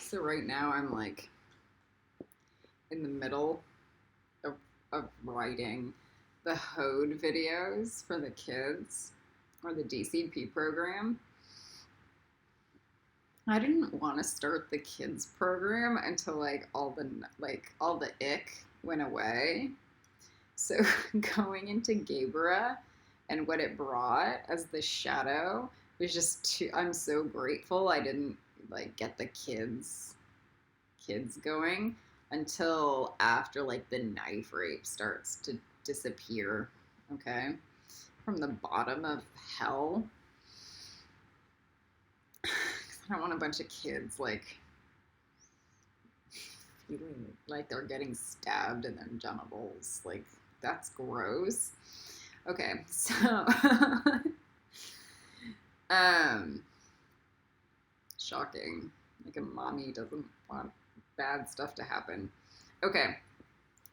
So right now I'm like in the middle of writing the HODE videos for the kids, or the DCP program. I didn't want to start the kids program until all the ick went away. So going into GEBURAH and what it brought as the shadow was just too. I'm so grateful I didn't get the kids going until after the knife rape starts to disappear. Okay, from the bottom of hell. I don't want a bunch of kids feeling like they're getting stabbed in their genitals. That's gross. Okay, so shocking. A mommy doesn't want bad stuff to happen. Okay,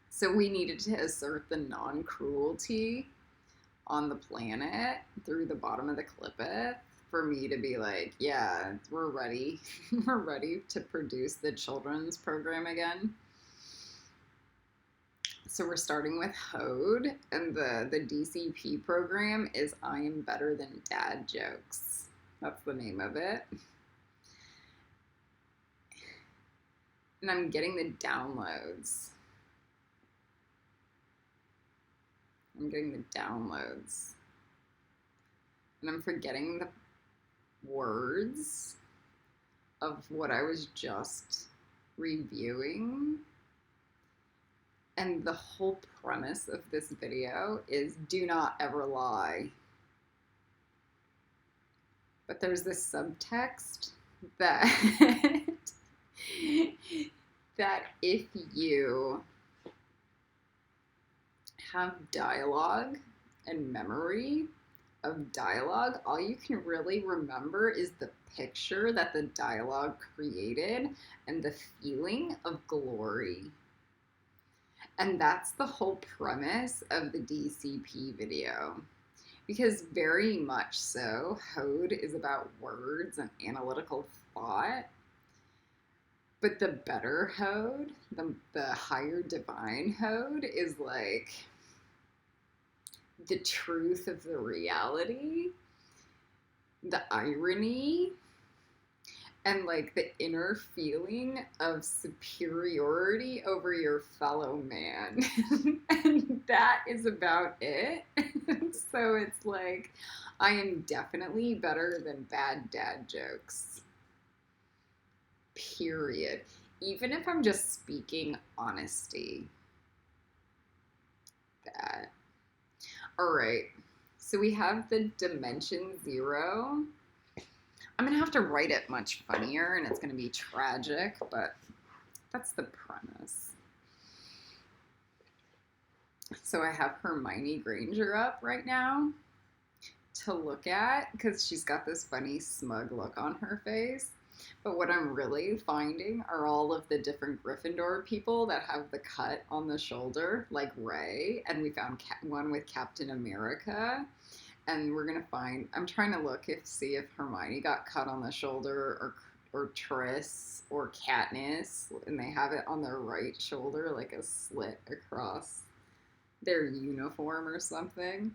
so we needed to assert the non-cruelty on the planet through the bottom of the clipeth for me to be like, yeah, we're ready. We're ready to produce the children's program again. So we're starting with HODE, and the DCP program is I Am Better Than Dad Jokes. That's the name of it. And I'm getting the downloads. And I'm forgetting the words of what I was just reviewing. And the whole premise of this video is do not ever lie. But there's this subtext that that if you have dialogue and memory of dialogue, all you can really remember is the picture that the dialogue created and the feeling of glory. And that's the whole premise of the DCP video. Because very much so, HODE is about words and analytical thought. But the better HODE, the higher divine HODE, is the truth of the reality, the irony, and the inner feeling of superiority over your fellow man. And that is about it. So it's I am definitely better than bad dad jokes. Period. Even if I'm just speaking honesty. That. Alright. So we have the dimension 0. I'm going to have to write it much funnier, and it's going to be tragic, but that's the premise. So I have Hermione Granger up right now to look at, because she's got this funny smug look on her face. But what I'm really finding are all of the different Gryffindor people that have the cut on the shoulder, like Ray, and we found one with Captain America. And we're gonna find. I'm trying to see if Hermione got cut on the shoulder, or Tris, or Katniss, and they have it on their right shoulder, like a slit across their uniform or something.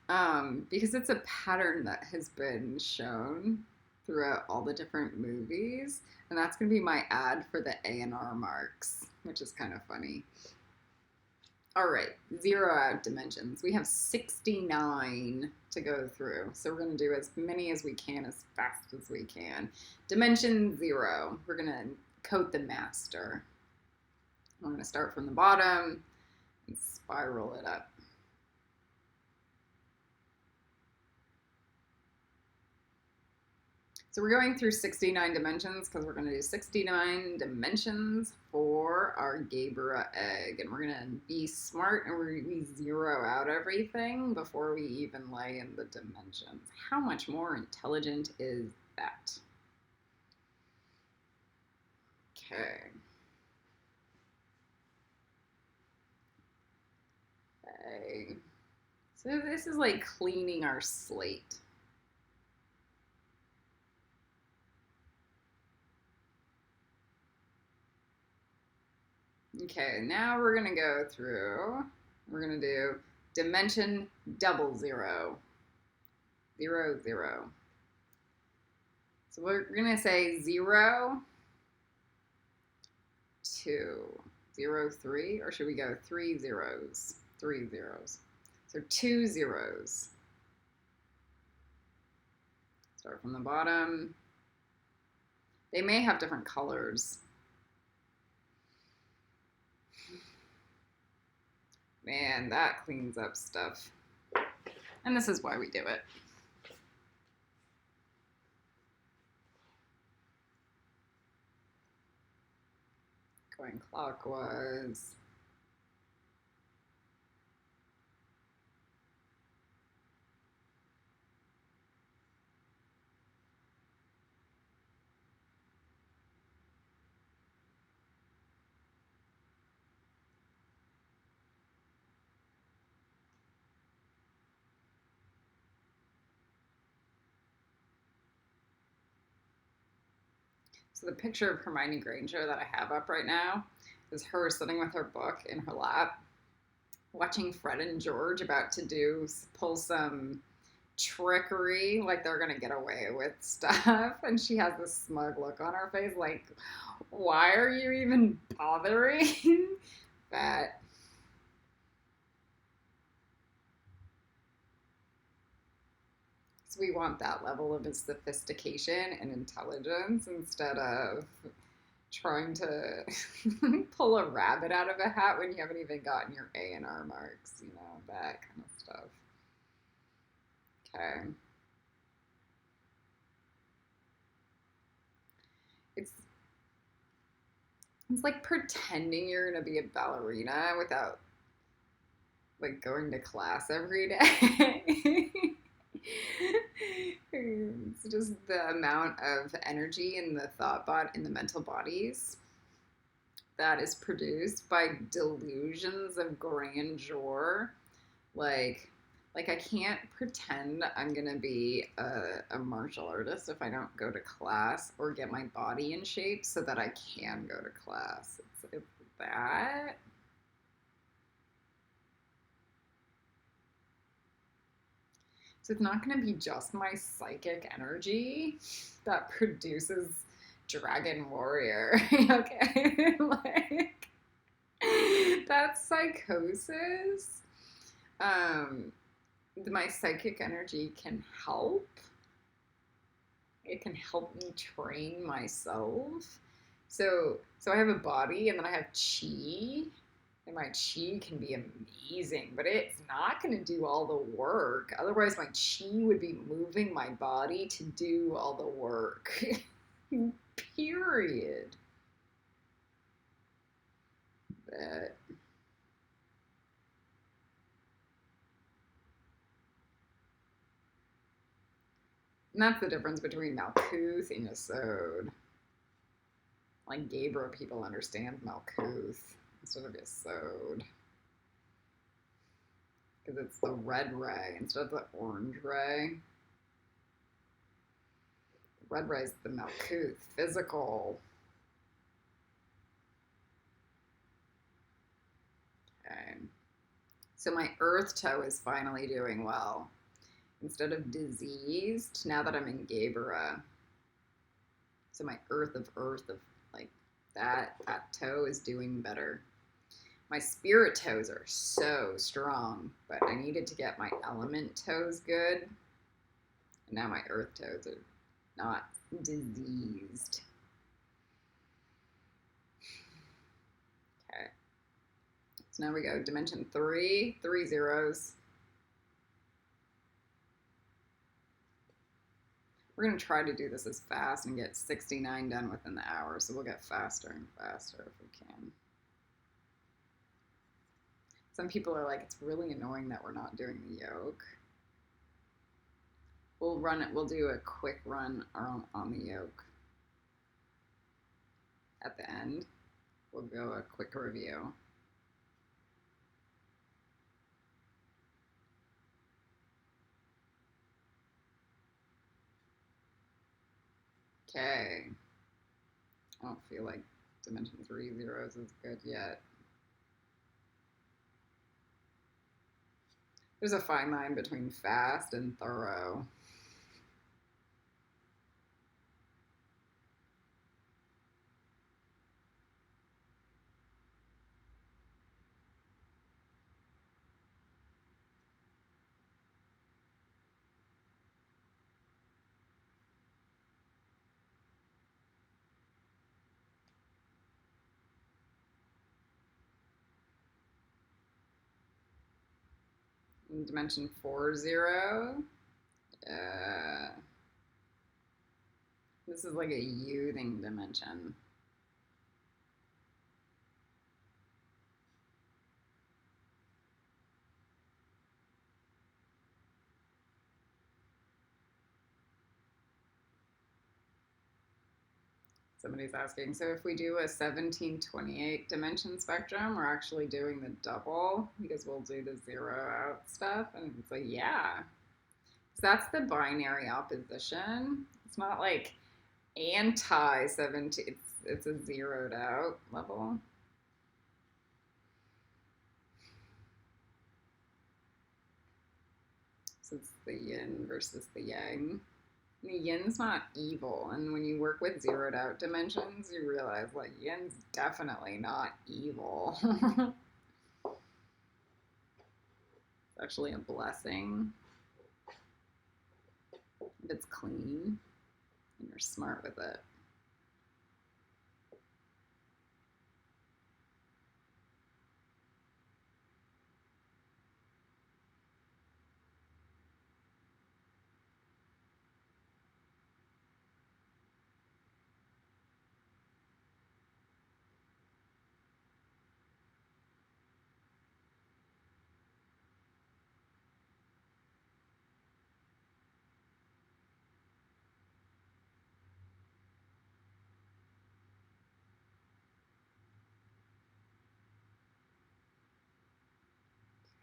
Because it's a pattern that has been shown throughout all the different movies, and that's gonna be my ad for the A&R marks, which is kind of funny. All right, 0 out dimensions. We have 69 to go through, so we're going to do as many as we can as fast as we can. Dimension 0, we're going to code the master. I'm going to start from the bottom and spiral it up. So we're going through 69 dimensions because we're going to do 69 dimensions for our GEBURAH egg. And we're going to be smart, and we 0 out everything before we even lay in the dimensions. How much more intelligent is that? Okay. Okay. So this is like cleaning our slate. Okay, now we're gonna go through, we're gonna do dimension 00, 0, 0. So we're gonna say 0, 2, 0, 3, or should we go 3 zeros? 3 zeros. So 2 zeros. Start from the bottom. They may have different colors. Man, that cleans up stuff. And this is why we do it. Going clockwise. So the picture of Hermione Granger that I have up right now is her sitting with her book in her lap, watching Fred and George about to pull some trickery, like they're gonna get away with stuff, and she has this smug look on her face, like, why are you even bothering? But so we want that level of sophistication and intelligence instead of trying to pull a rabbit out of a hat when you haven't even gotten your A&R marks, you know, that kind of stuff. Okay. It's like pretending you're gonna be a ballerina without like going to class every day. It's just the amount of energy in the in the mental bodies that is produced by delusions of grandeur. Like, like I can't pretend I'm gonna be a martial artist if I don't go to class or get my body in shape so that I can go to class. It's that. So it's not going to be just my psychic energy that produces Dragon Warrior. Okay? Like, that's psychosis. My psychic energy can help. It can help me train myself. So I have a body and then I have chi, and my chi can be amazing, but it's not going to do all the work. Otherwise, my chi would be moving my body to do all the work. Period. But and that's the difference between Malkuth and Yesod. Like GEBURAH people understand Malkuth instead of Yesod. Because it's the red ray instead of the orange ray. The red ray is the Malkuth, physical. Okay. So my earth toe is finally doing well. Instead of diseased, now that I'm in GEBURAH. So my earth of like that toe is doing better. My spirit toes are so strong, but I needed to get my element toes good. And now my earth toes are not diseased. Okay. So now we go dimension 3, 3 zeros. We're going to try to do this as fast and get 69 done within the hour, so we'll get faster and faster if we can. Some people are like, it's really annoying that we're not doing the yoke. We'll run it, we'll do a quick run on the yoke. At the end, we'll go a quick review. Okay. I don't feel like dimension 3 zeros is good yet. There's a fine line between fast and thorough. Dimension 4 0. This is like a U-thing dimension. Somebody's asking, so if we do a 1728 dimension spectrum, we're actually doing the double because we'll do the zero out stuff. And it's like, yeah. So that's the binary opposition. It's not like anti-17, it's a zeroed out level. So it's the yin versus the yang. The yin's not evil, and when you work with zeroed out dimensions, you realize like yin's definitely not evil. It's actually a blessing if it's clean and you're smart with it.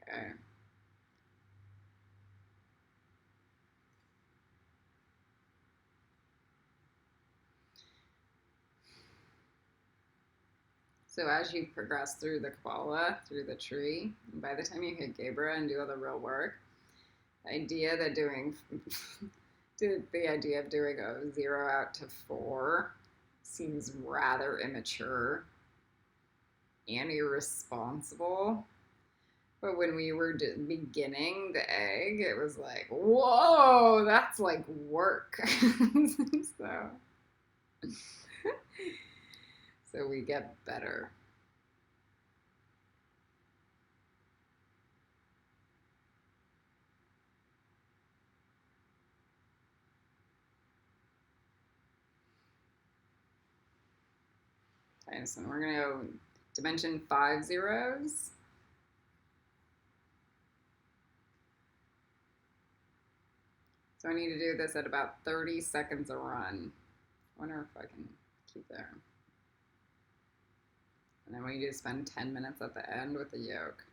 Okay. So as you progress through the Kabbalah, through the tree, and by the time you hit GEBURAH and do all the real work, the idea that the idea of doing a 0 out to 4 seems rather immature and irresponsible. But when we were beginning the egg, it was like, whoa, that's like work. So we get better. Okay, so we're going to go dimension 5 zeros. So I need to do this at about 30 seconds a run. I wonder if I can keep there. And then we need to spend 10 minutes at the end with the yolk.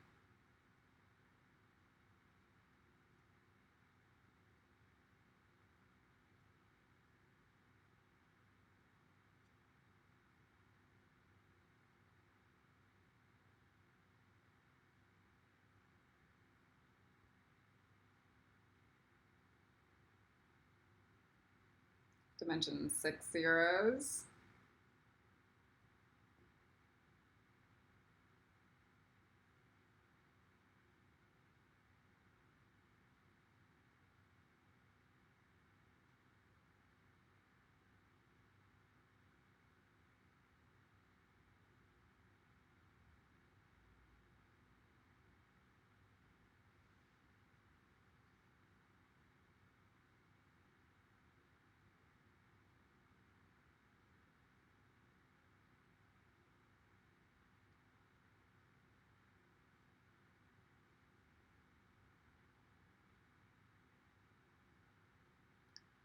Dimension 6 zeros.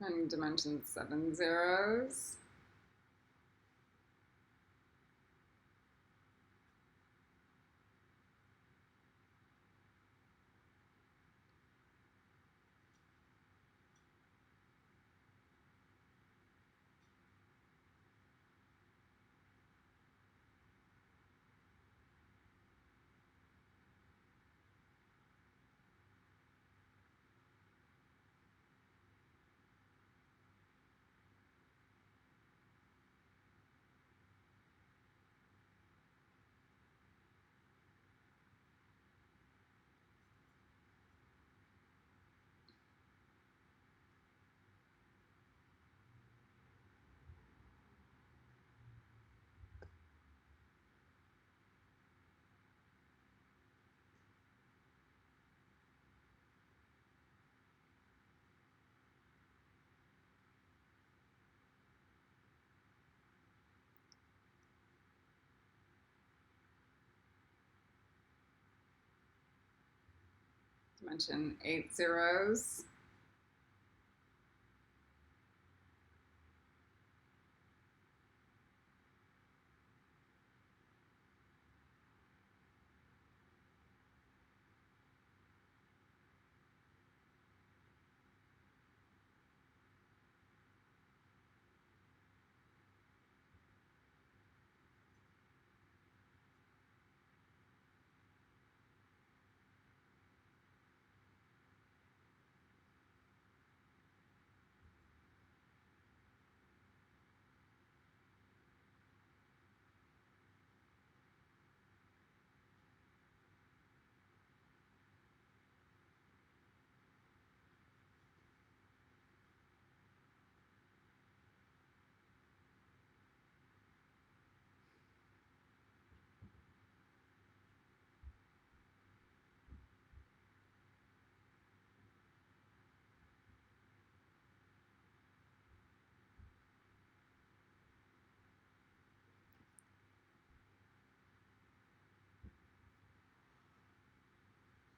And dimension 7 zeros. Dimension 8 zeros.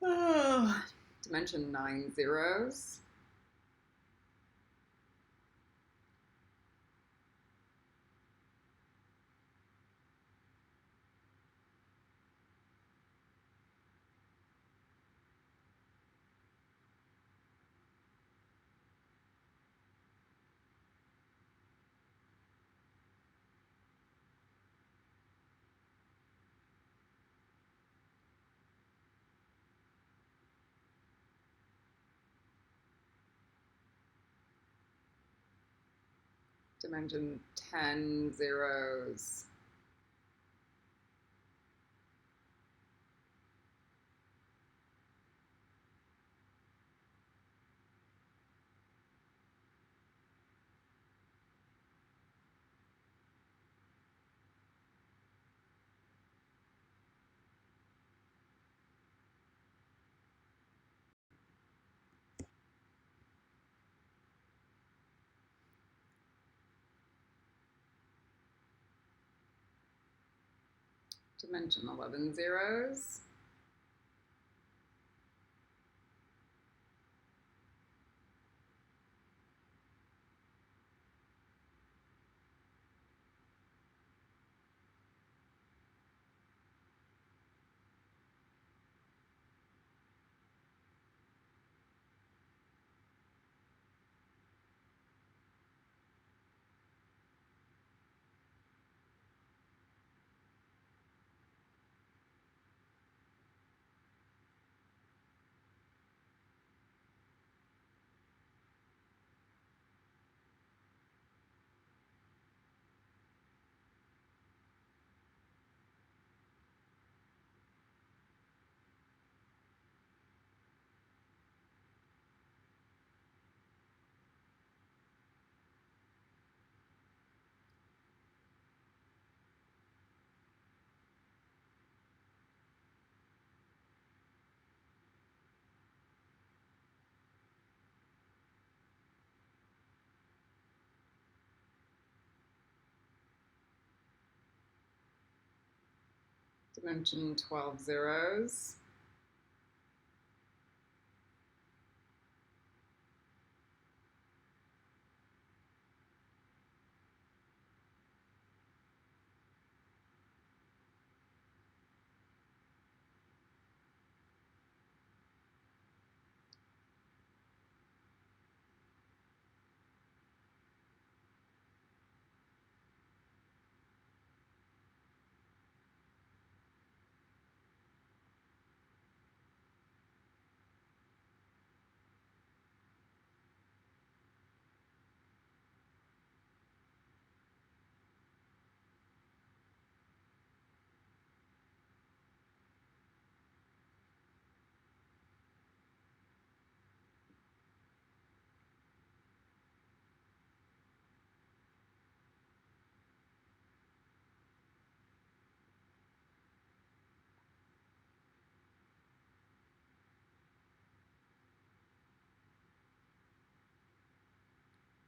Oh, dimension 9 zeros. Dimension 10 zeros. Dimension 11 zeros. Dimension 12 zeros.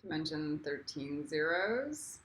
Dimension 13 zeros.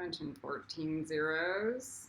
Dimension 14 zeros.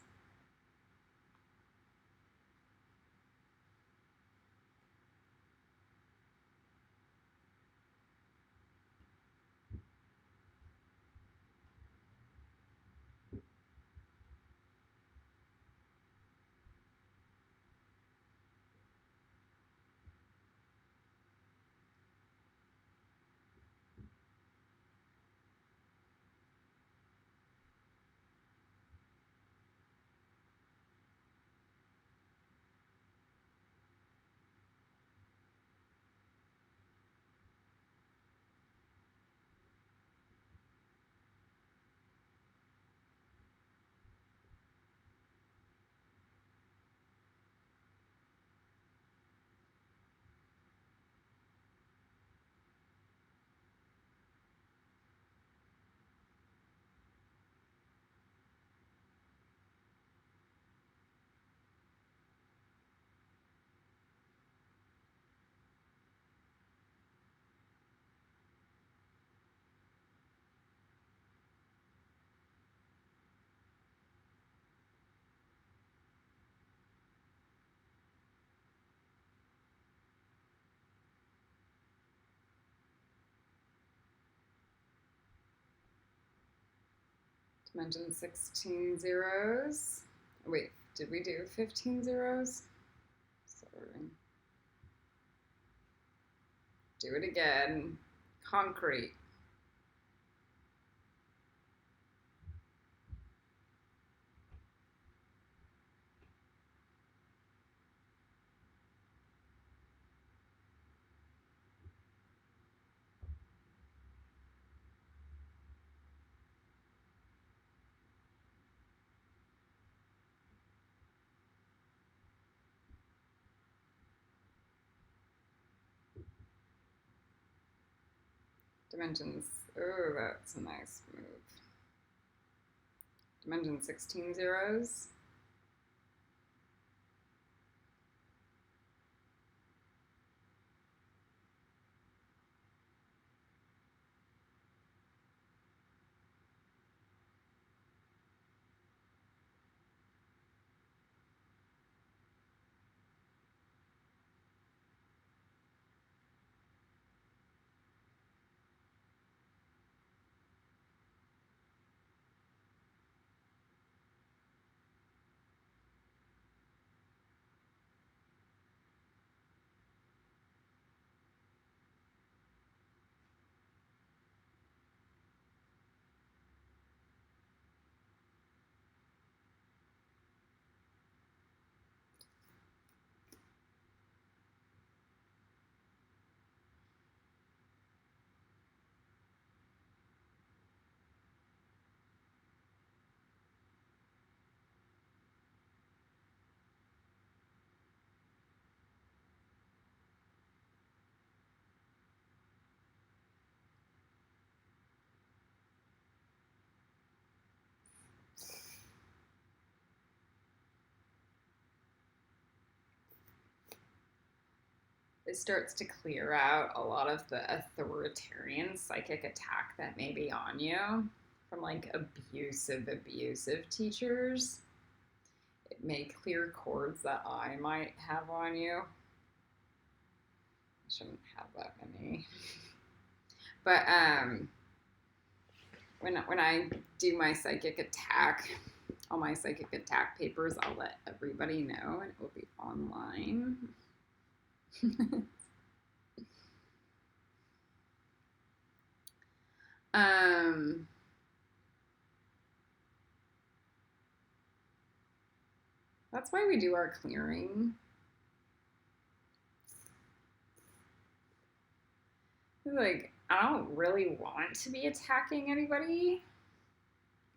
Dimension 16 zeros. Wait, did we do 15 zeros? Sorry. Do it again. Concrete. Dimensions. Oh, that's a nice move. Dimension 16 zeros. It starts to clear out a lot of the authoritarian psychic attack that may be on you from like abusive teachers. It may clear cords that I might have on you. I shouldn't have that many. But when I do my psychic attack, all my psychic attack papers, I'll let everybody know, and it will be online. That's why we do our clearing. Like, I don't really want to be attacking anybody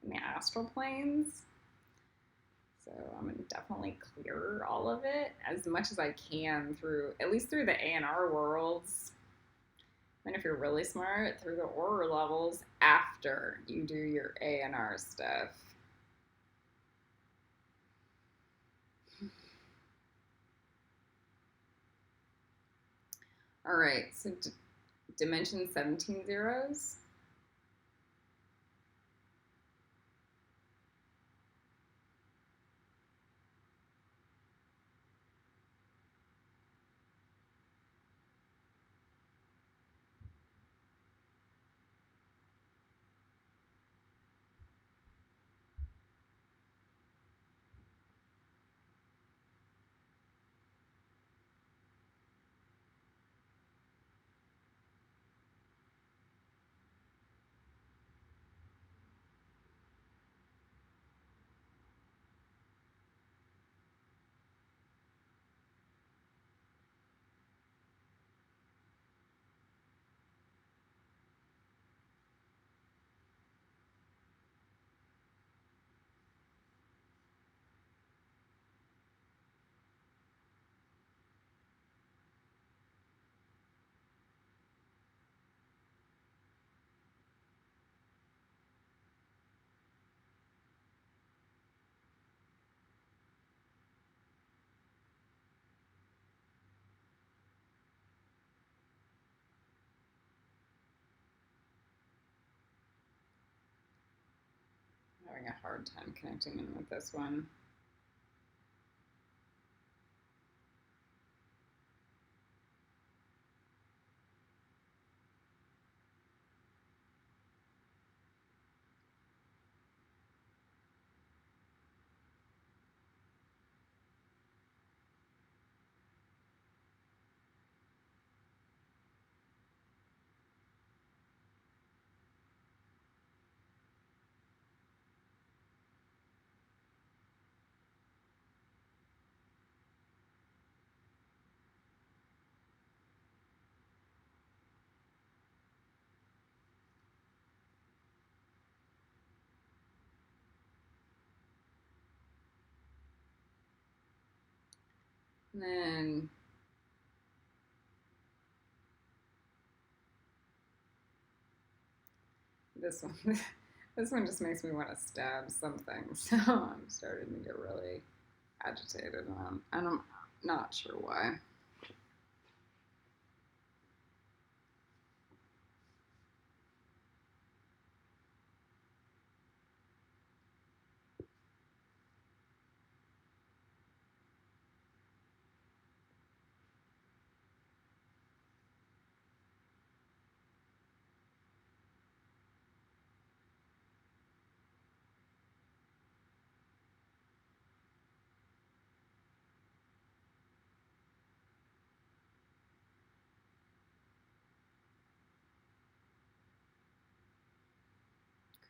in the astral planes. So I'm going to definitely clear all of it as much as I can through, at least through the ANR worlds. And if you're really smart, through the aura levels after you do your ANR stuff. All right, so dimension 17 zeros. having a hard time connecting in with this one. And then this one, this one just makes me want to stab something. So I'm starting to get really agitated, and I'm not sure why.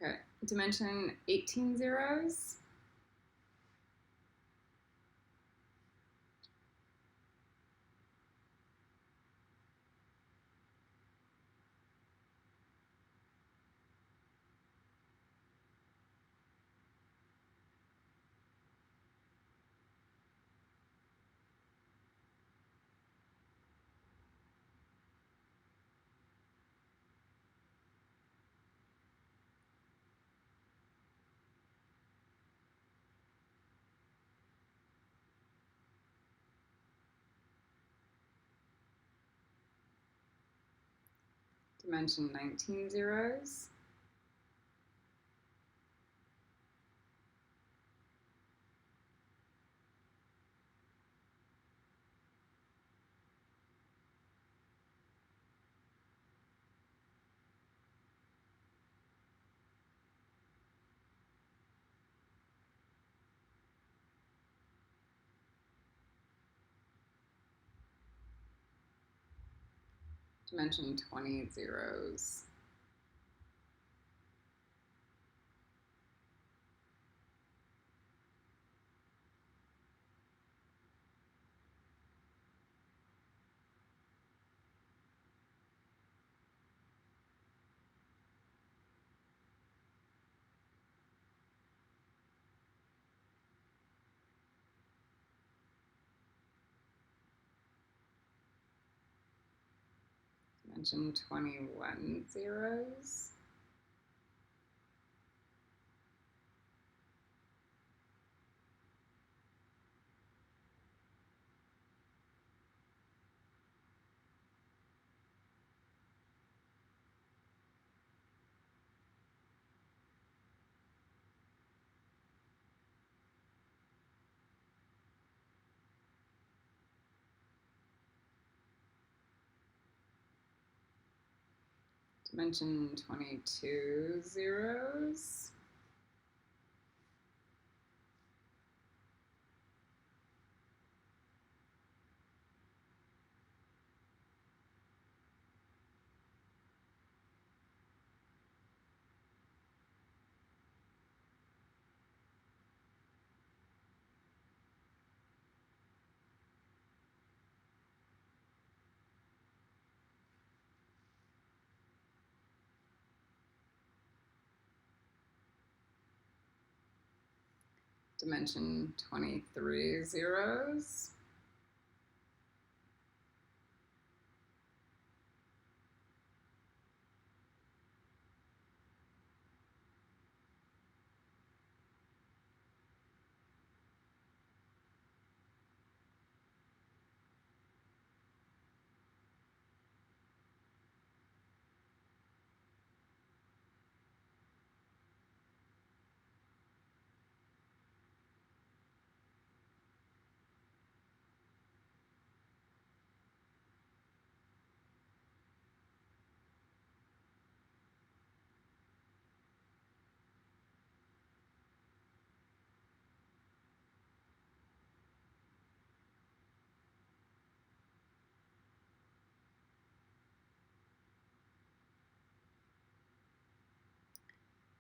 Okay, dimension 18 zeros. Dimension 19 zeros. Dimension 20 zeros. Dimension 21 zeros. Dimension 22 zeros. Dimension 23 zeros.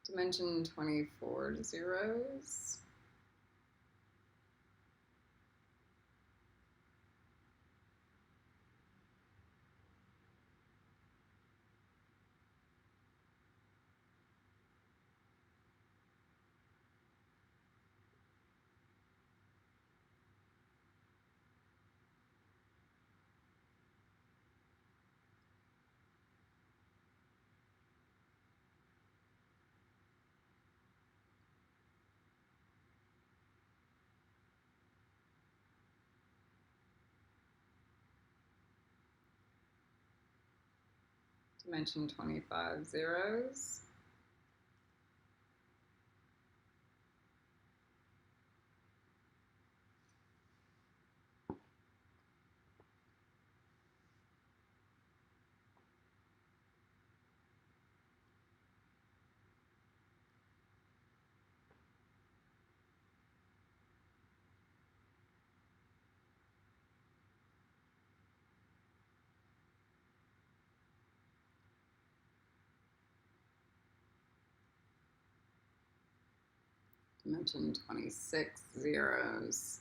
Dimension 24 zeros. Dimension 25 zeros. Dimension 26 zeros.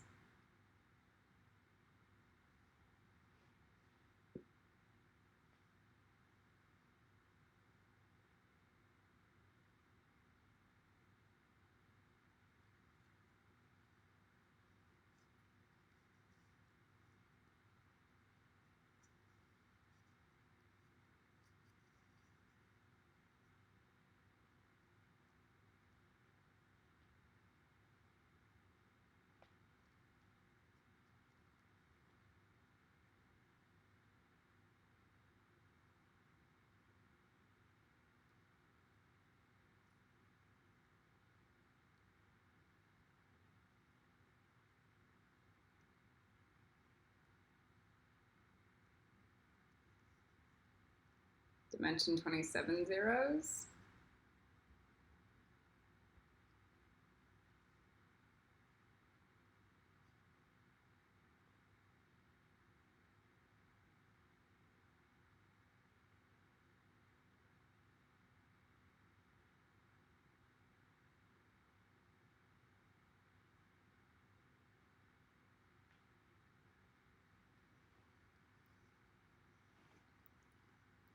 Dimension 27 zeros.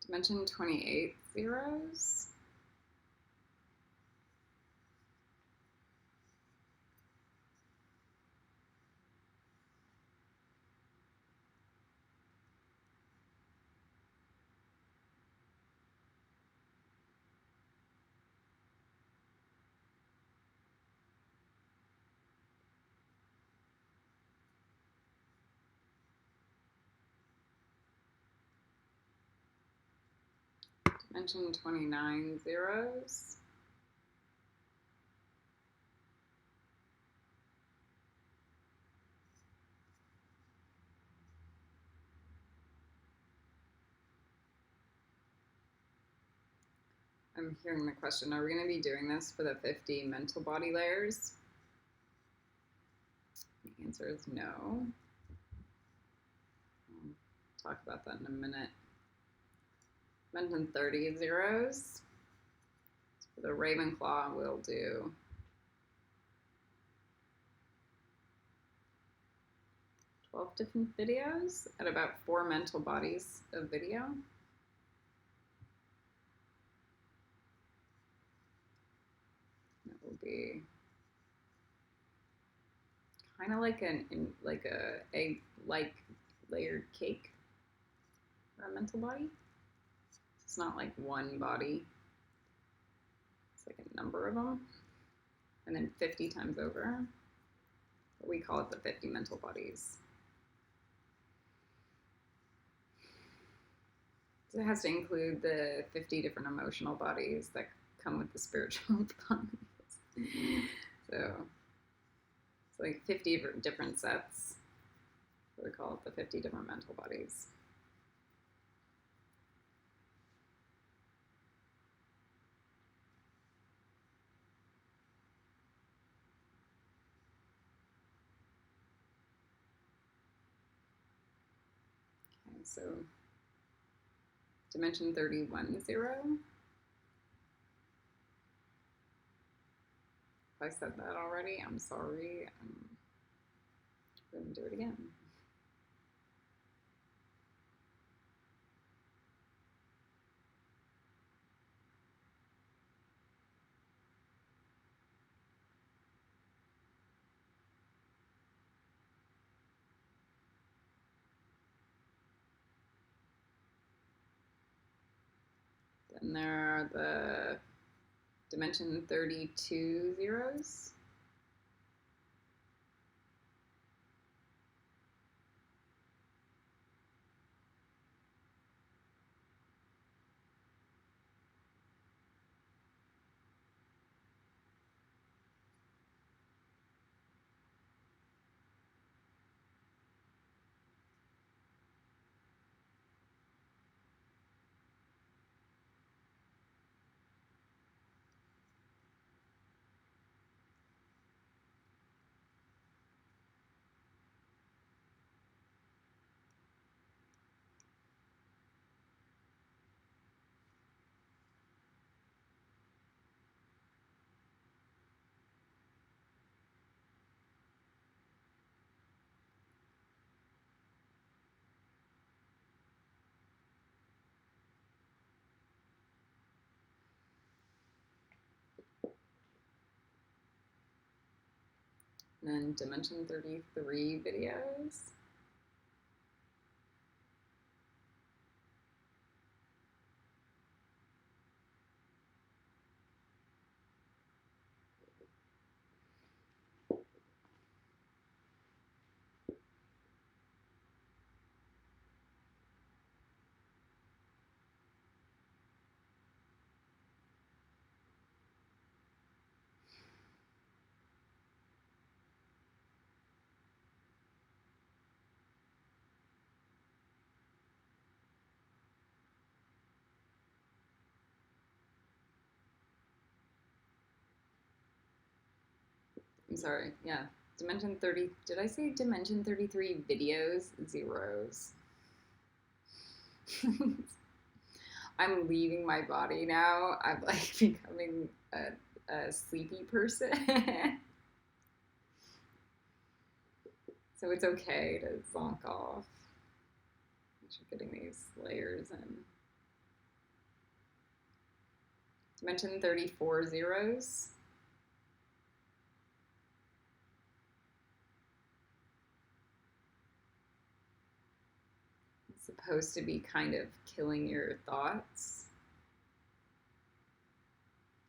Dimension 28 zeros. Dimension 29 zeros. I'm hearing the question, are we going to be doing this for the 50 mental body layers? The answer is no. I'll talk about that in a minute. Dimension 30 zeros. So for the Ravenclaw, we'll do 12 different videos at about 4 mental bodies of video. It will be kind of like a egg-like layered cake for a mental body. It's not like one body. It's like a number of them. And then 50 times over. We call it the 50 mental bodies. So it has to include the 50 different emotional bodies that come with the spiritual bodies. So it's like 50 different sets. So we call it the 50 different mental bodies. Okay, so dimension 31 zero. If I said that already, I'm sorry. I'm going to do it again. Then there are the dimension 32 zeros. And then dimension 33 videos. I'm sorry, yeah. Dimension 30, did I say dimension 33 videos? Zeros. I'm leaving my body now. I'm like becoming a sleepy person. So it's okay to zonk off. I'm getting these layers in. Dimension 34 zeros. It's supposed to be kind of killing your thoughts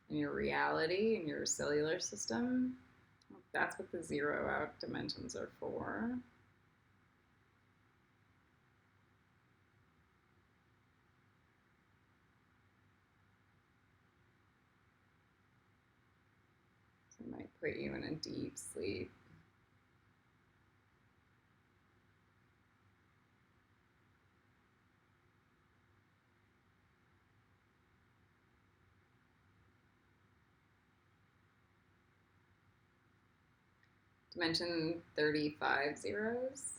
and your reality and your cellular system. That's what the zero out dimensions are for. So it might put you in a deep sleep. Dimension 35 zeros.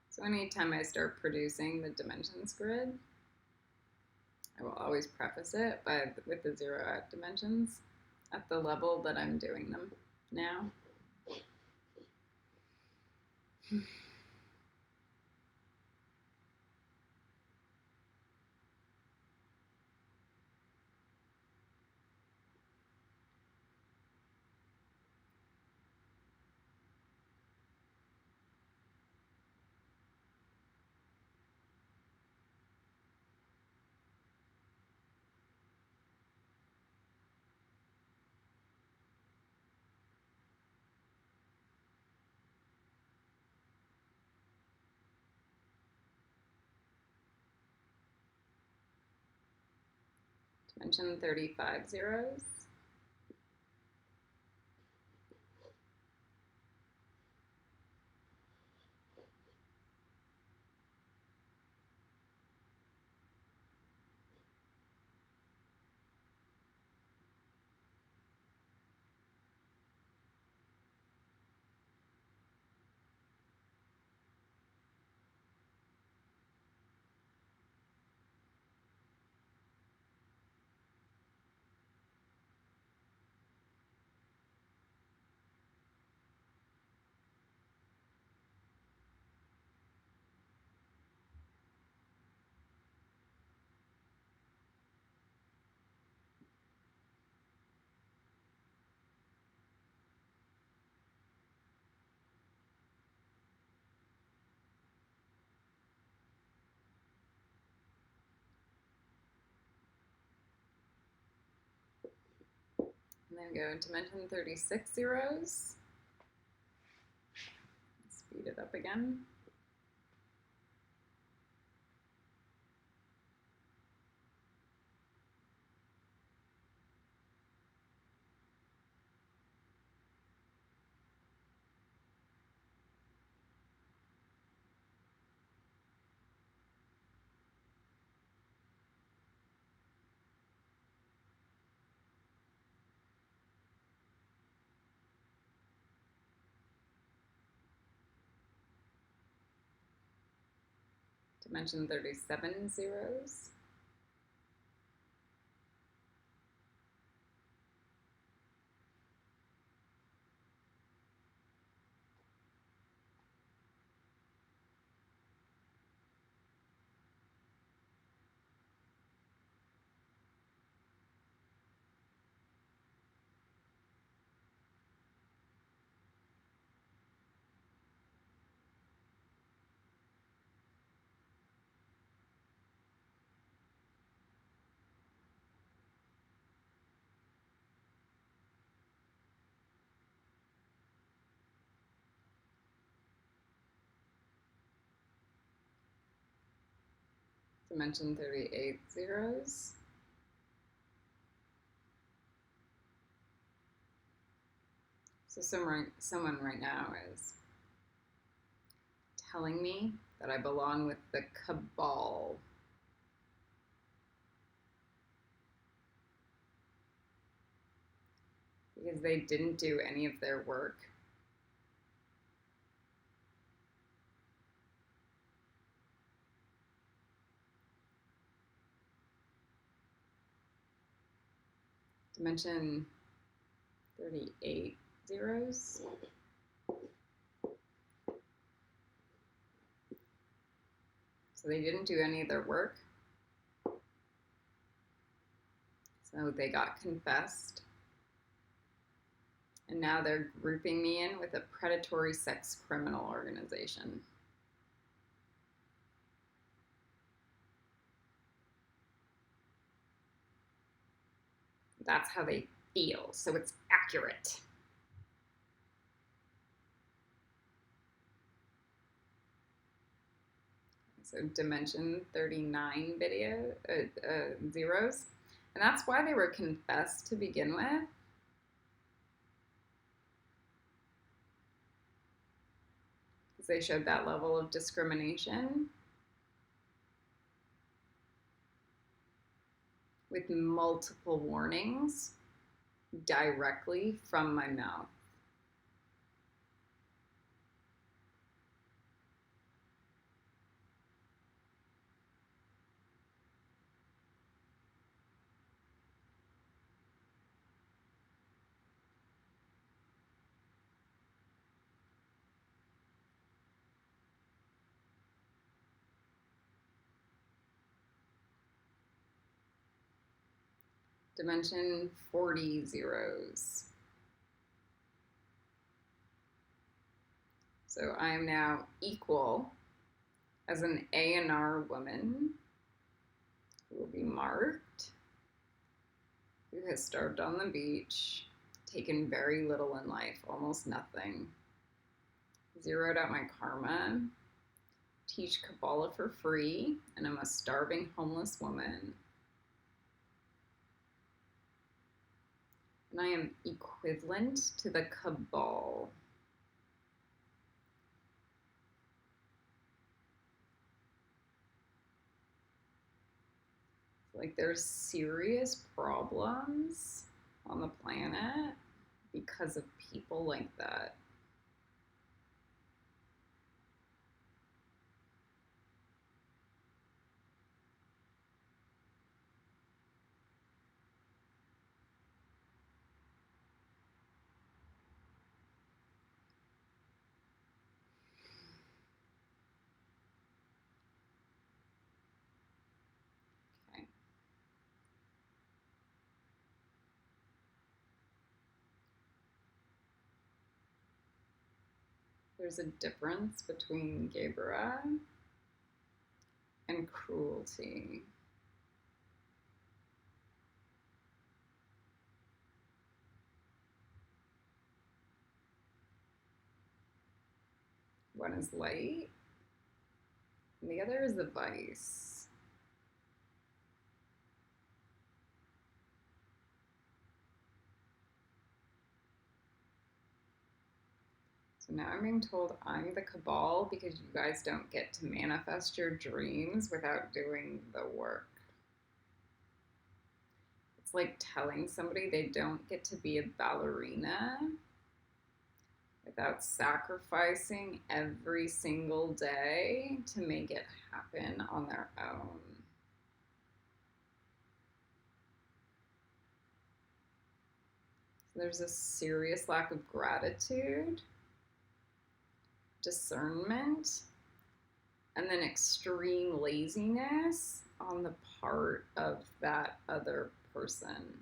So anytime I start producing the dimensions grid, I will always preface it with the zero out dimensions at the level that I'm doing them now. Dimension 35 zeros. And then go dimension 36 zeros. Speed it up again. Dimension 37 zeros. Dimension 38 zeros. So someone right now is telling me that I belong with the cabal. Because they didn't do any of their work. Dimension 38 zeros. So they didn't do any of their work. So they got confessed. And now they're grouping me in with a predatory sex criminal organization. That's how they feel, so it's accurate. So dimension 39 zeros. And that's why they were confessed to begin with. Because they showed that level of discrimination. With multiple warnings directly from my mouth. Dimension 40 zeros. So I am now equal as an A&R woman who will be marked, who has starved on the beach, taken very little in life, almost nothing, zeroed out my karma, teach Kabbalah for free, and I'm a starving homeless woman. And I am equivalent to the cabal. Like, there's serious problems on the planet because of people like that. There's a difference between GEBURAH and cruelty. One is light, and the other is the vice. So now I'm being told I'm the cabal because you guys don't get to manifest your dreams without doing the work. It's like telling somebody they don't get to be a ballerina without sacrificing every single day to make it happen on their own. So there's a serious lack of gratitude, discernment, and then extreme laziness on the part of that other person.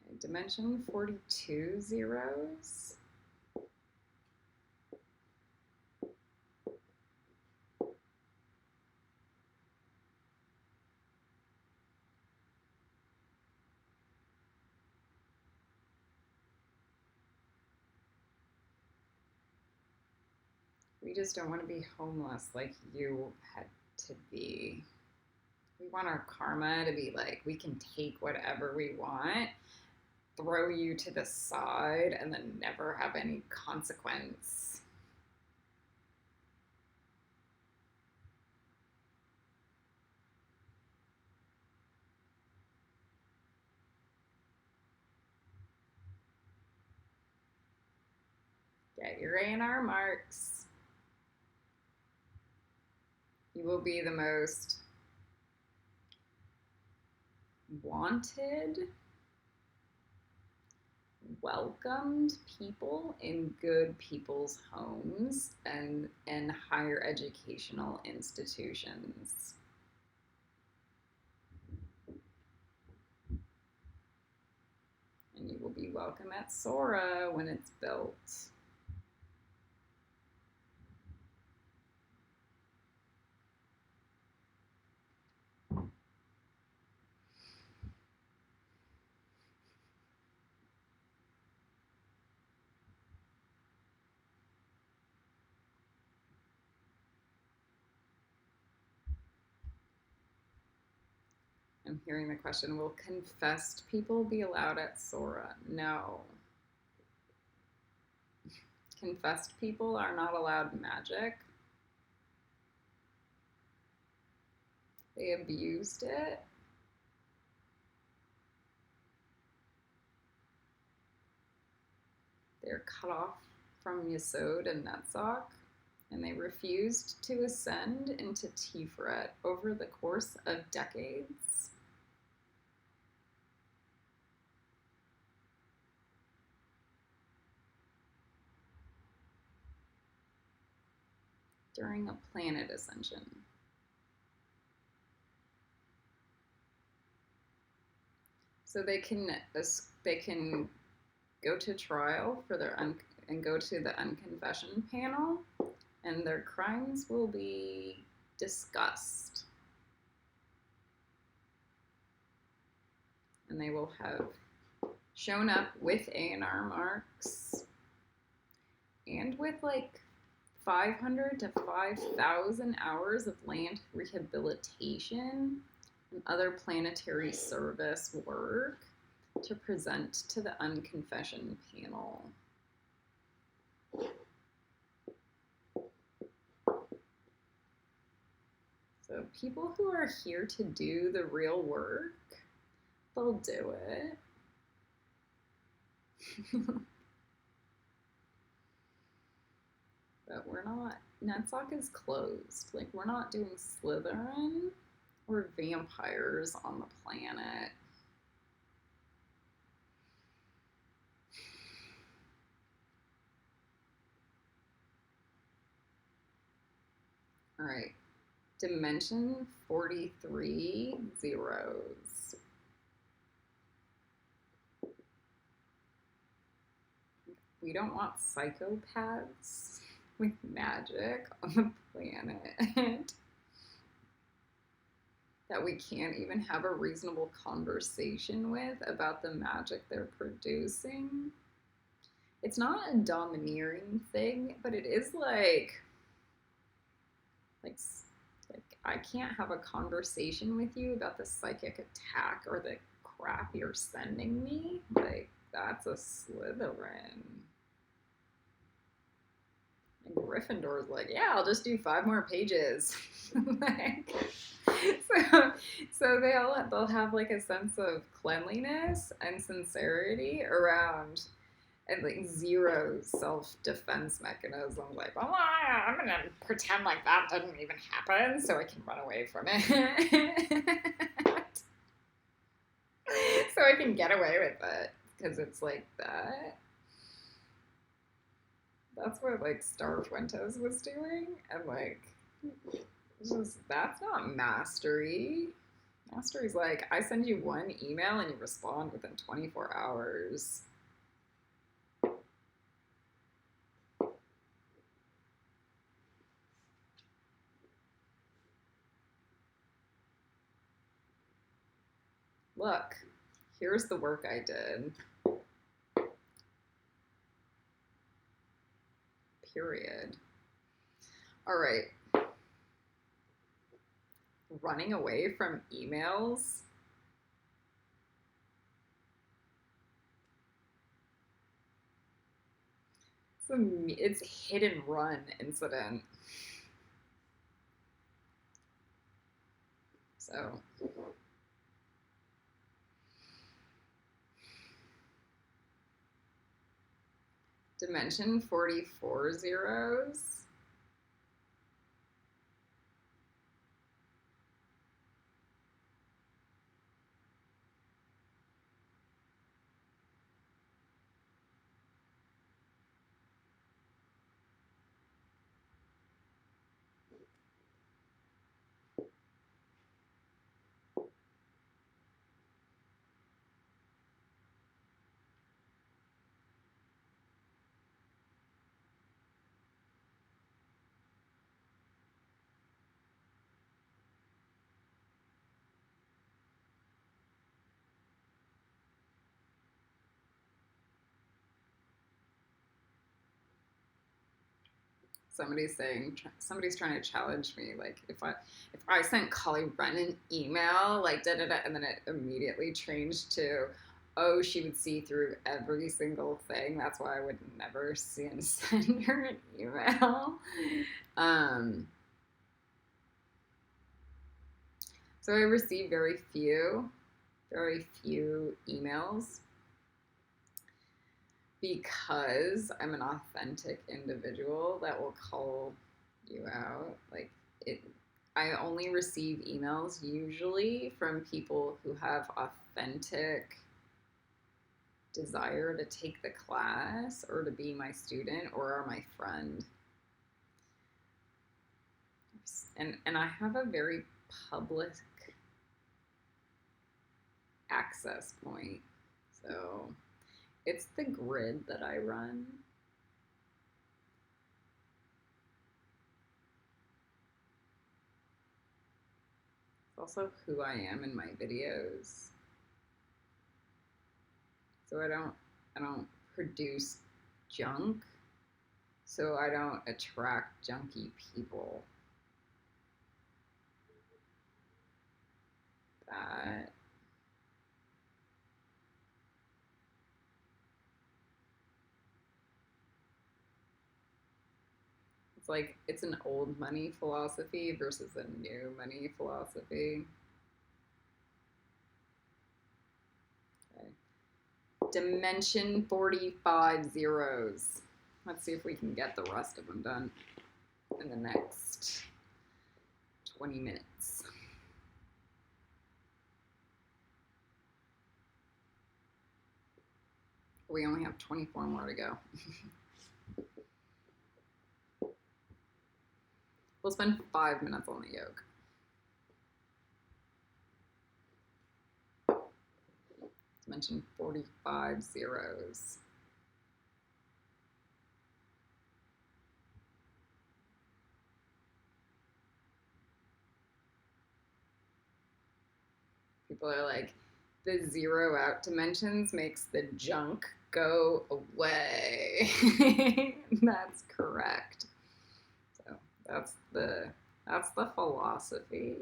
Okay, dimension 42 zeros. We just don't want to be homeless like you had to be. We want our karma to be like, we can take whatever we want, throw you to the side, and then never have any consequence. Get your A&R marks. You will be the most wanted, welcomed people in good people's homes and in higher educational institutions. And you will be welcome at Sora when it's built. I'm hearing the question, will confessed people be allowed at Sora? No. Confessed people are not allowed magic. They abused it. They're cut off from Yesod and Netzach, and they refused to ascend into Tiferet over the course of decades. During a planet ascension. So they can go to trial for their and go to the unconfession panel, and their crimes will be discussed. And they will have shown up with A&R marks and with like 500 to 5,000 hours of land rehabilitation and other planetary service work to present to the unconfession panel. So people who are here to do the real work, they'll do it. But we're not, Netzach is closed. Like, we're not doing Slytherin or vampires on the planet. All right, dimension 43 zeros. We don't want psychopaths with magic on the planet that we can't even have a reasonable conversation with about the magic they're producing. It's not a domineering thing, but it is like I can't have a conversation with you about the psychic attack or the crap you're sending me. Like, that's a Slytherin. And Gryffindor's like, yeah, I'll just do 5 more pages. Like, so they'll have like a sense of cleanliness and sincerity around, and like zero self-defense mechanism. Like, oh, I'm gonna pretend like that didn't even happen so I can run away from it. So I can get away with it because it's like that. That's what like Star Fuentes was doing, and like, that's not mastery. Mastery's like, I send you one email and you respond within 24 hours. Look, here's the work I did. Period. All right. Running away from emails. It's hit and run incident. So dimension 44 zeros. Somebody's trying to challenge me. Like, if I sent Collie Wren an email, like da da da, and then it immediately changed to, oh, she would see through every single thing. That's why I would never send her an email. So I receive very few emails because I'm an authentic individual that will call you out. Like, I only receive emails usually from people who have authentic desire to take the class or to be my student or are my friend. And I have a very public access point. So it's the grid that I run. It's also who I am in my videos. So I don't produce junk, so I don't attract junky people. That. It's like, it's an old money philosophy versus a new money philosophy. Okay. Dimension 45 zeros. Let's see if we can get the rest of them done in the next 20 minutes. We only have 24 more to go. We'll spend 5 minutes on the yolk. Dimension 45 zeros. People are like, the zero out dimensions makes the junk go away. That's correct. So that's the philosophy.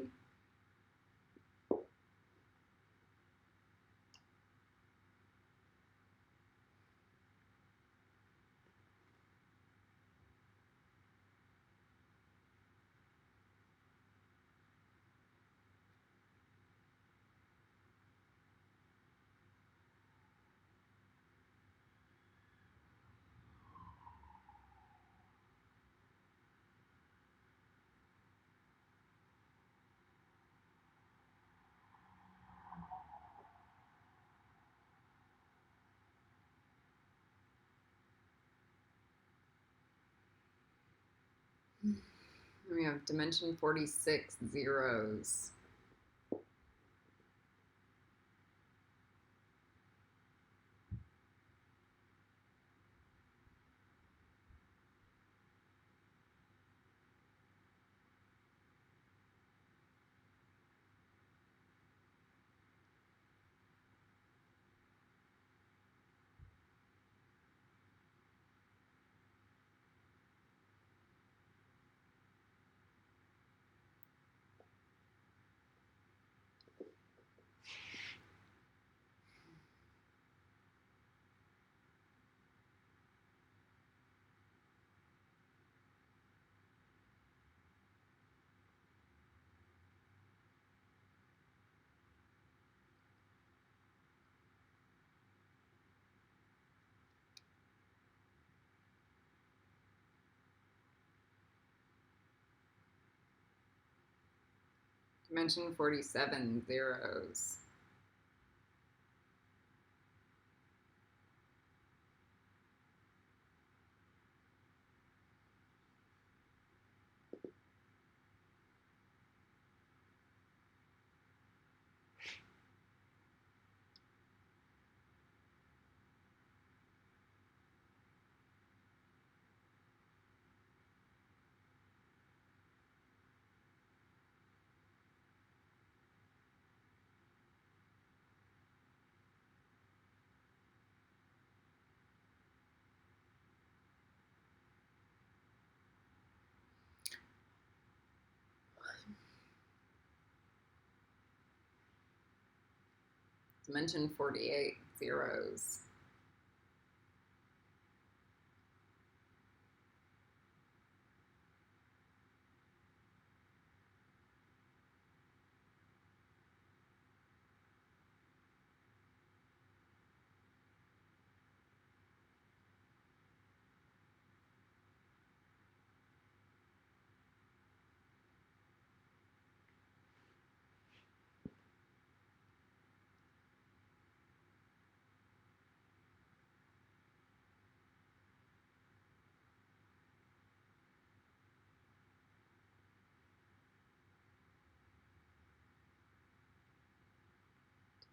We have dimension 46 zeros. Dimension 47 zeros. Dimension 48 zeros.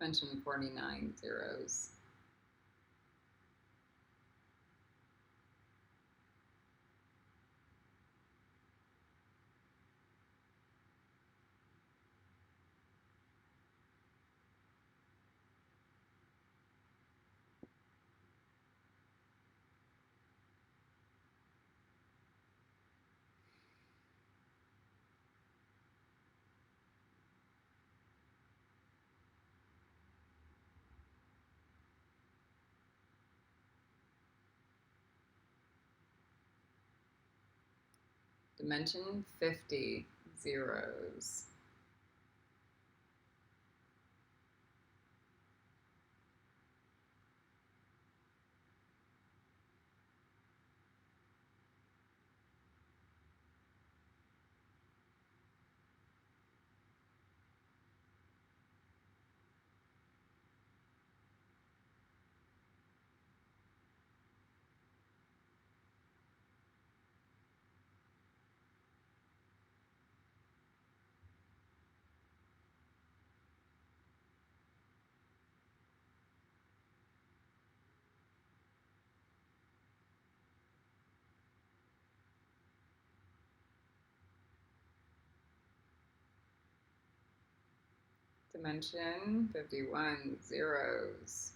Dimension 49 zeros. Dimension 50 zeros. Dimension 51 zeros.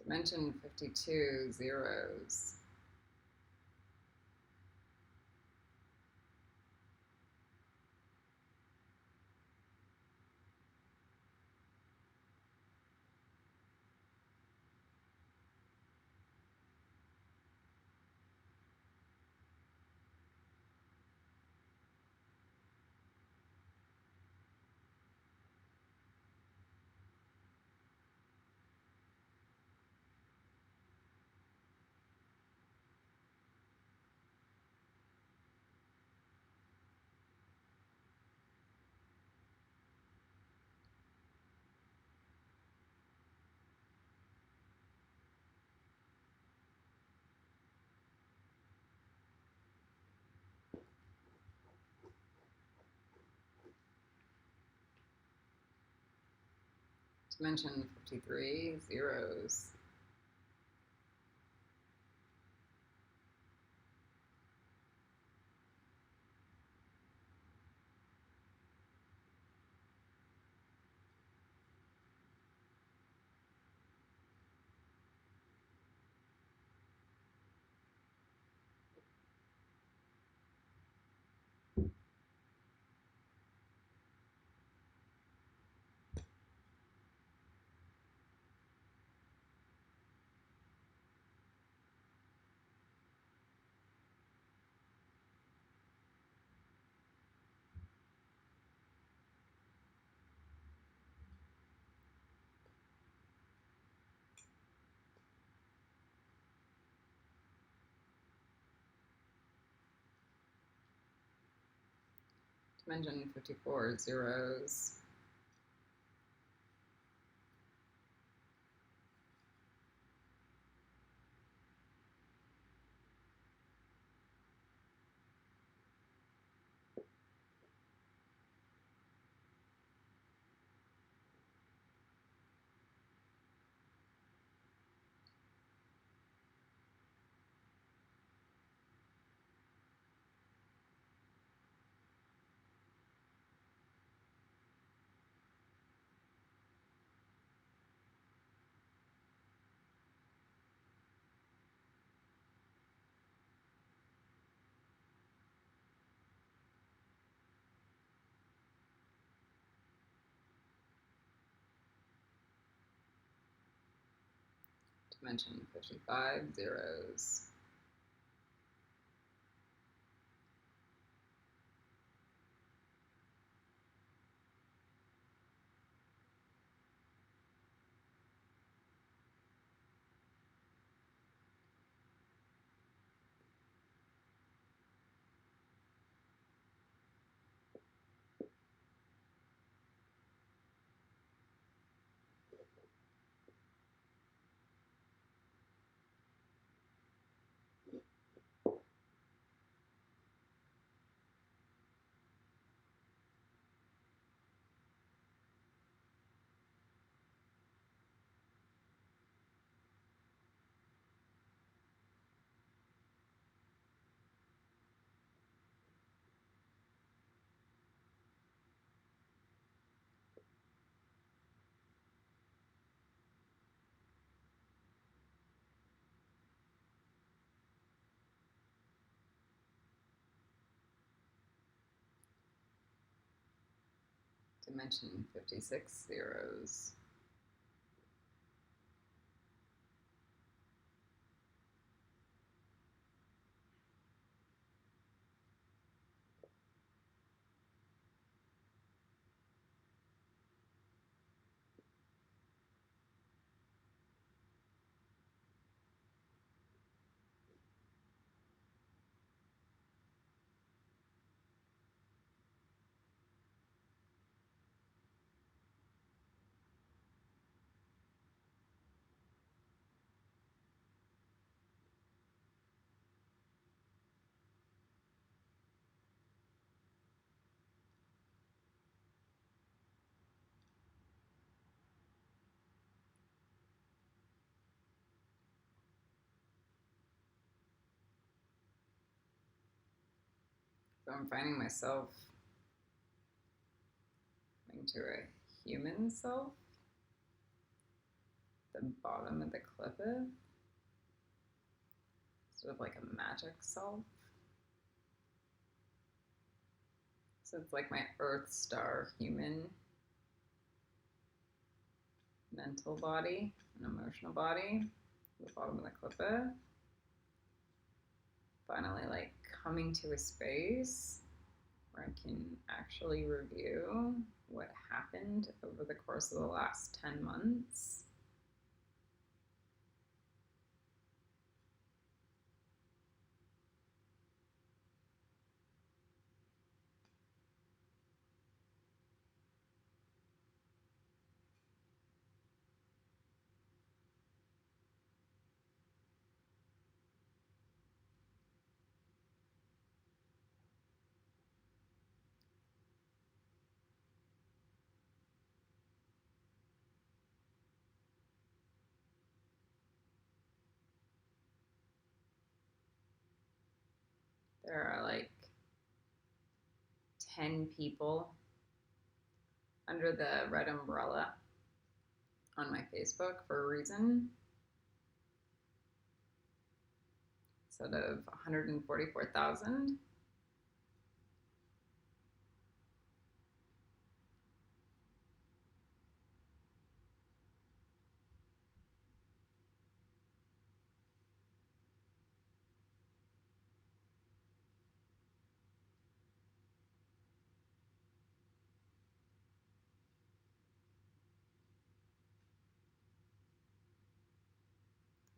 Dimension 52 zeros. Dimension 53 zeros. Dimension 54 zeros. Dimension 55 zeros. Dimension 56 zeros. So I'm finding myself coming to a human self, the bottom of the cliff, sort of like a magic self. So it's like my Earth star human mental body and emotional body, the bottom of the cliff. Finally, like coming to a space where I can actually review what happened over the course of the last 10 months. There are like 10 people under the red umbrella on my Facebook for a reason. Instead of 144,000.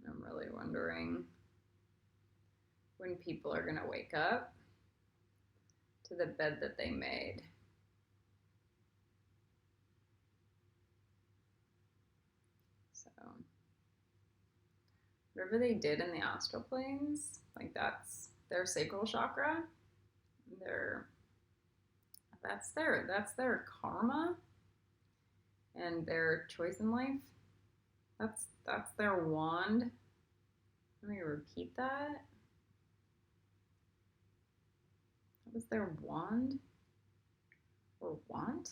I'm really wondering when people are going to wake up to the bed that they made. So, whatever they did in the astral planes, like that's their sacral chakra. That's their karma and their choice in life. That's their wand. Let me repeat that. That was their wand or want.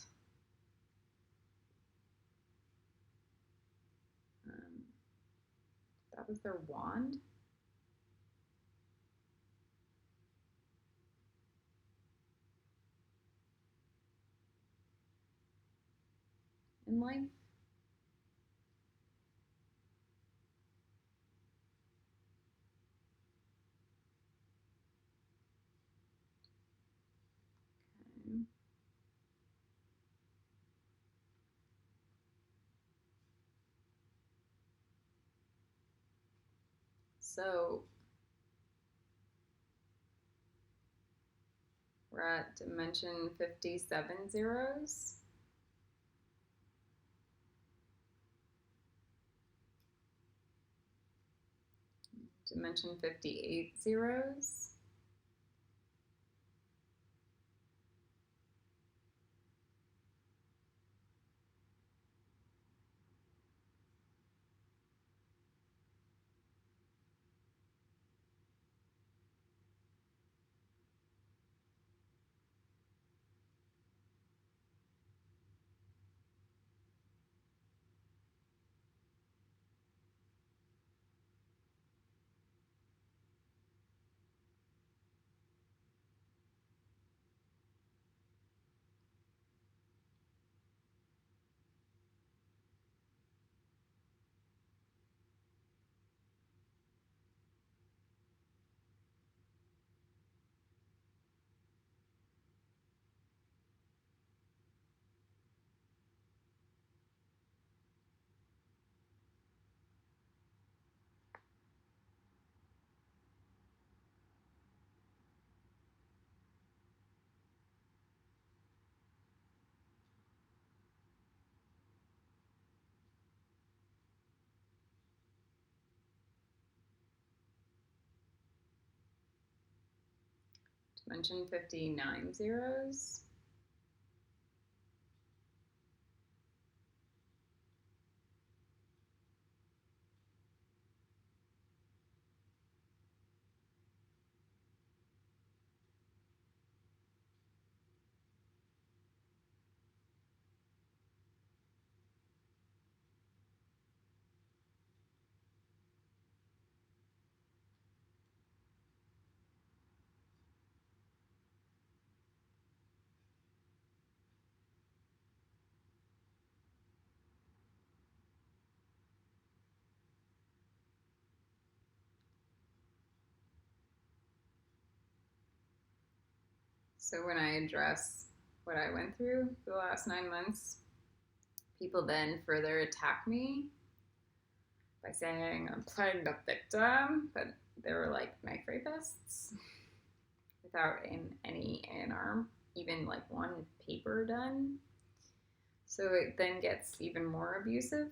That was their wand. In life. Okay. So we're at dimension 57 zeros. Dimension 58 zeros. Dimension 59 zeros. So when I address what I went through for the last 9 months, people then further attack me by saying I'm playing the victim, but they were like knife rapists without any A&R, even like one paper done. So it then gets even more abusive.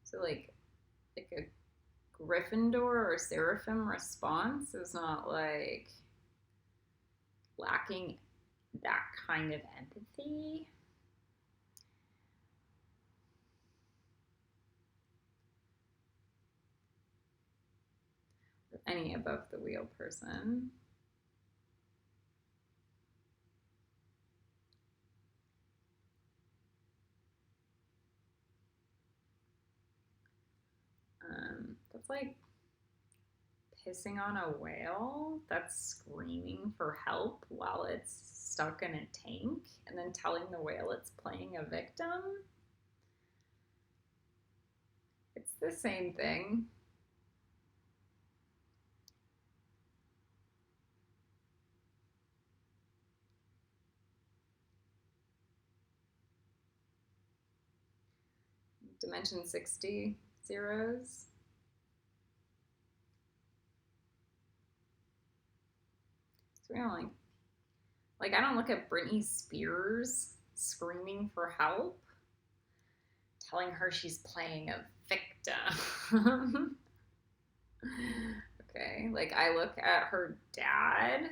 So like a Gryffindor or Seraphim response is not like lacking that kind of empathy. Or any above the wheel person. That's like pissing on a whale that's screaming for help while it's stuck in a tank and then telling the whale it's playing a victim. It's the same thing. Dimension 60 zeros. So we don't like I don't look at Britney Spears screaming for help, telling her she's playing a victim. Okay, like I look at her dad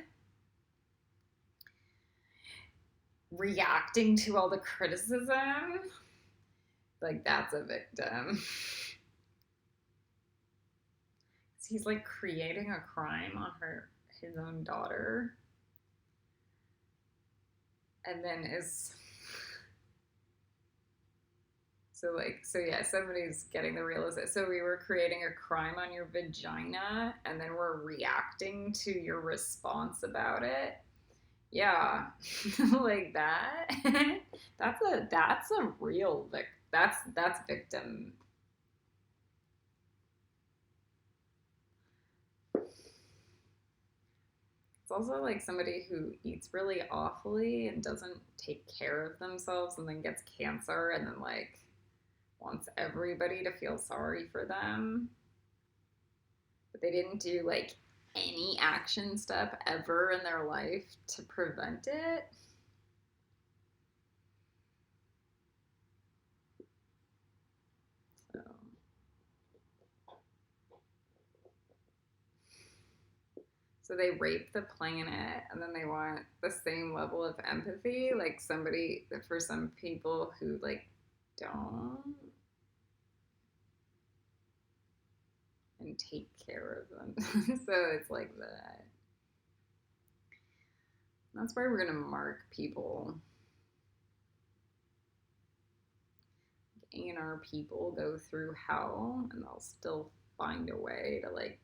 reacting to all the criticism, like that's a victim. He's like creating a crime on his own daughter, and then is so yeah, somebody's getting the realization. So we were creating a crime on your vagina, and then we're reacting to your response about it. Yeah, like that. That's a real that's victim. It's also like somebody who eats really awfully and doesn't take care of themselves and then gets cancer and then like wants everybody to feel sorry for them. But they didn't do like any action step ever in their life to prevent it. So So they rape the planet and then they want the same level of empathy, like somebody for some people who like don't and take care of them. So it's like that. That's why we're gonna mark people. A&R people go through hell and they'll still find a way to like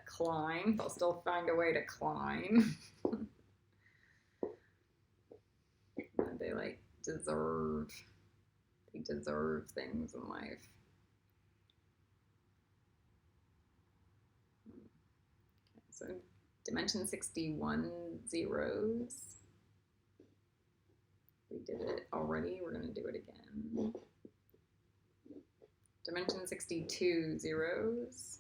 climb. They'll still find a way to climb. They like deserve things in life. Okay, so dimension 61 zeros. We did it already. We're going to do it again. Dimension 62 zeros.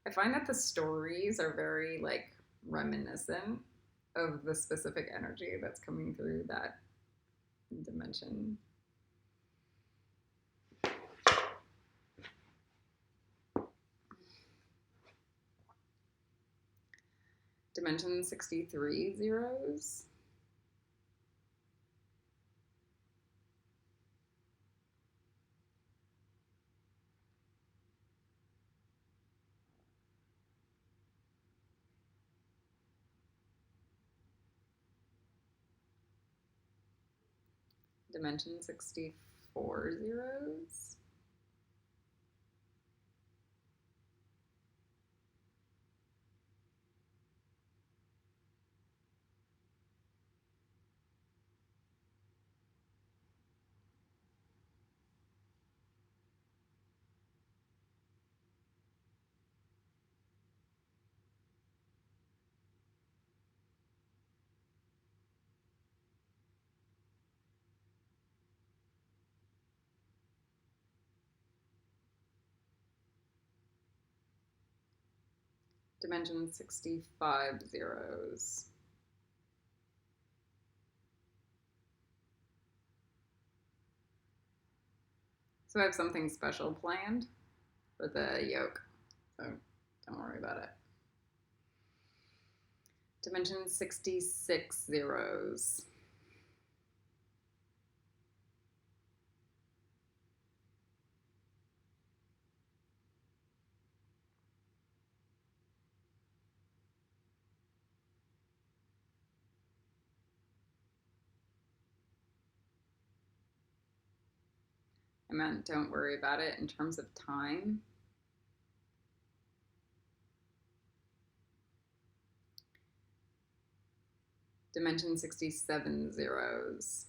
I find that the stories are very like reminiscent of the specific energy that's coming through that dimension. Dimension 63 zeros. Dimension 64 zeros. Dimension 65 zeros. So I have something special planned for the yolk, so don't worry about it. Dimension 66 zeros. I meant don't worry about it in terms of time. Dimension 67 zeros.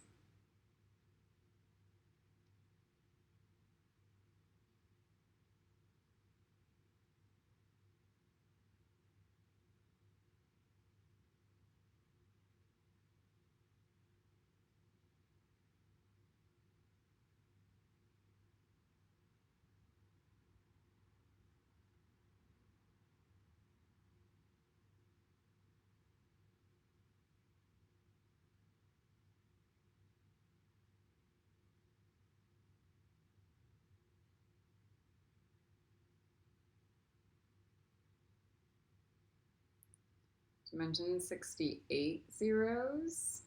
Dimension 68 zeros.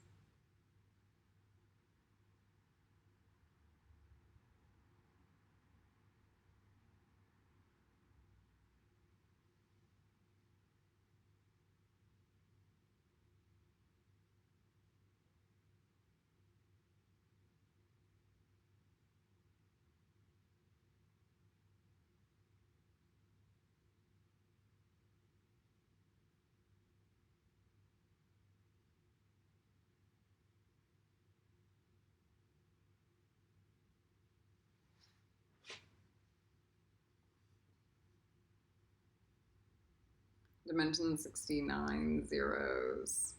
Dimension 69 zeros.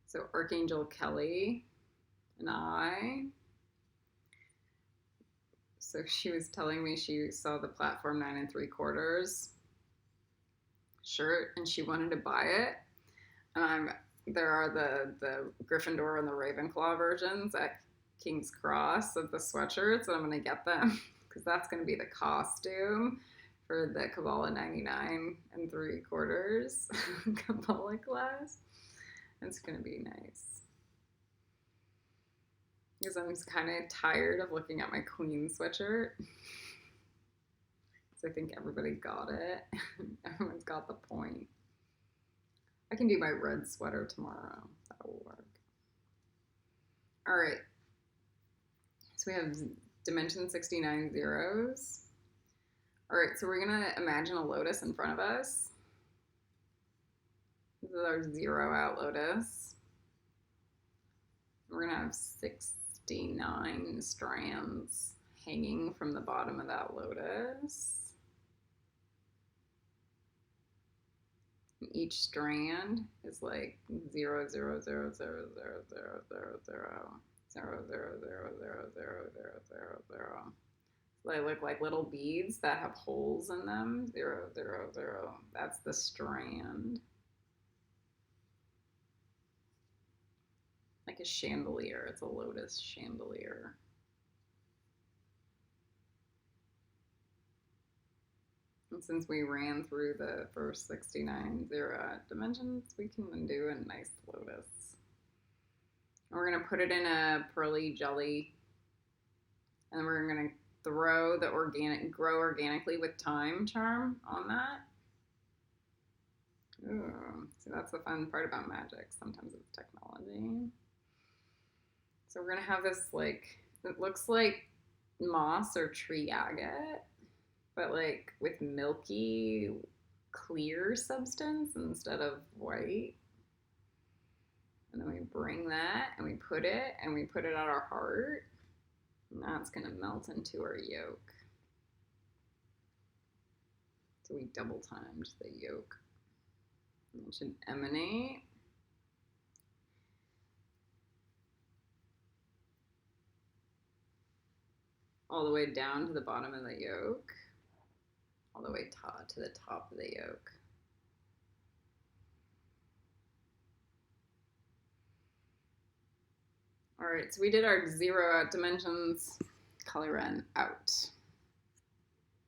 So Archangel Kelly and I. So she was telling me she saw the platform 9 3/4 shirt and she wanted to buy it. And there are the Gryffindor and the Ravenclaw versions at King's Cross of the sweatshirts, and I'm gonna get them because that's gonna be the costume for the Kabbalah 99 3/4 Kabbalah class. It's gonna be nice. Because I'm just kind of tired of looking at my Queen sweatshirt. So I think everybody got it. Everyone's got the point. I can do my red sweater tomorrow. That will work. All right. So we have dimension 69 zeros. All right, so we're gonna imagine a lotus in front of us. This is our zero out lotus. We're gonna have 69 strands hanging from the bottom of that lotus. And each strand is like 0, 0, 0, 0, 0, 0, 0, 0, 0, 0, 0, 0, 0, 0, 0, 0. So they look like little beads that have holes in them. 0, 0, 0. That's the strand. Like a chandelier. It's a lotus chandelier. And since we ran through the first 69 zero dimensions, we can do a nice lotus. And we're going to put it in a pearly jelly. And then we're going to throw the grow organically with time charm on that. Ooh, see, that's the fun part about magic. Sometimes it's technology. So we're going to have this, like, it looks like moss or tree agate, but like with milky, clear substance instead of white. And then we bring that and we put it at our heart. And that's gonna melt into our yolk. So we double timed the yolk. And it should emanate. all the way down to the bottom of the yolk, all the way to the top of the yolk. All right, so we did our 0 out dimensions. Color run out.